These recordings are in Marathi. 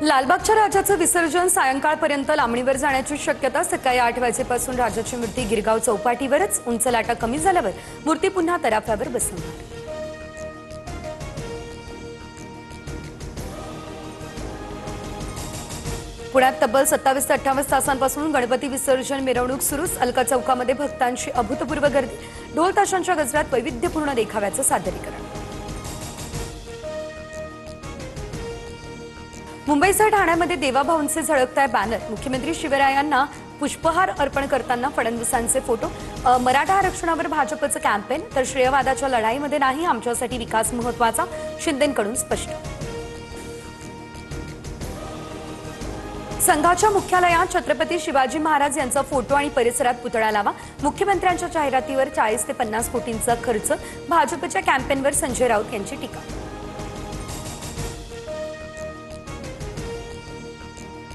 लालबागच्या राजाचं विसर्जन सायंकाळपर्यंत लांबणीवर जाण्याची शक्यता। सकाळी 8 वाजेपासून राजाची मूर्ती गिरगाव चौपाटीवरच, उंच लाटा कमी झाल्यावर मूर्ती पुन्हा तराफ्यावर बसवणार। पुण्यात तब्बल 27 ते 28 तासांपासून गणपती विसर्जन मिरवणूक सुरूच। अलका चौकामध्ये भक्तांची अभूतपूर्व गर्दी, ढोल ताशांच्या गजरात वैविध्यपूर्ण देखाव्याचं सादरीकरण। मुंबईसह ठाण्यामध्ये देवाभाऊंचे झळकताय बॅनर। मुख्यमंत्री शिवरायांना पुष्पहार अर्पण करताना फडणवीसांचे फोटो। मराठा आरक्षणावर भाजपचं कॅम्पेन, तर श्रेयवादाच्या लढाईमध्ये नाही, आमच्यासाठी विकास महत्त्वाचा, शिंदेंकडून स्पष्ट। संघाच्या मुख्यालयात छत्रपती शिवाजी महाराज यांचा फोटो आणि परिसरात पुतळा लावा। मुख्यमंत्र्यांच्या जाहिरातीवर 40 ते 50 कोटींचा खर्च। भाजपच्या कॅम्पेनवर संजय राऊत यांची टीका।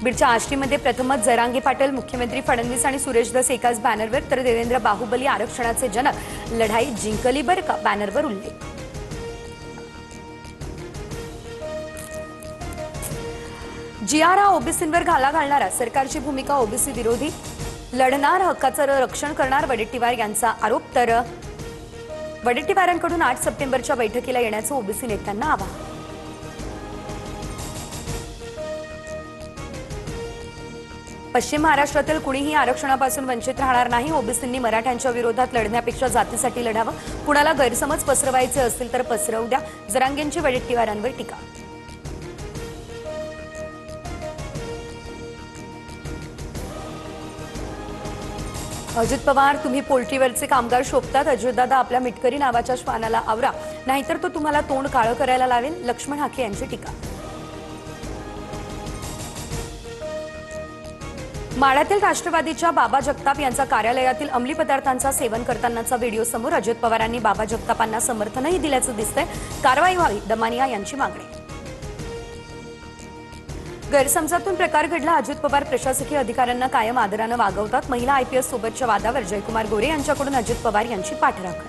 बीडच्या आष्टीमध्ये प्रथमच जरांगे पाटील, मुख्यमंत्री फडणवीस आणि सुरेश धस एकाच बॅनरवर, तर देवेंद्र बाहुबली आरक्षणाचे जनक, लढाई जिंकली बर का बॅनरवर उल्लेख। जीआर हा ओबीसींवर घाला घालणारा, सरकारची भूमिका ओबीसी विरोधी, लढणार, हक्काचं रक्षण करणार, वडेट्टीवार यांचा आरोप। तर वडेट्टीवारांकडून 8 सप्टेंबरच्या बैठकीला येण्याचं ओबीसी नेत्यांना आवाहन। पश्चिम महाराष्ट्रातील कुणीही आरक्षणापासून वंचित राहणार नाही। ओबीसींनी मराठ्यांच्या विरोधात लढण्यापेक्षा जातीसाठी लढावं। कुणाला गैरसमज पसरवायचे असतील तर पसरवू द्या, जरांगेंची वडेट्टीवारांवर टीका। अजित पवार, तुम्ही पोल्ट्रीवरचे कामगार शोभतात। अजितदादा, आपल्या मिटकरी नावाच्या श्वानाला आवरा, नाहीतर तो तुम्हाला तोंड काळं करायला लावेल, लक्ष्मण हाके यांची टीका। माढ्यातील राष्ट्रवादीच्या बाबा जगताप यांचा कार्यालयातील अंमली पदार्थांचा सेवन करतानाचा व्हिडिओ समोर। अजित पवारांनी बाबा जगतापांना समर्थनही दिल्याचं दिसतंय, कारवाई व्हावी, दमानिया यांची मागणी। गैरसमजातून प्रकार घडला, अजित पवार प्रशासकीय अधिकाऱ्यांना कायम आदरानं वागवतात। महिला आयपीएस सोबतच्या वादावर जयकुमार गोरे यांच्याकडून अजित पवार यांची पाठराखण।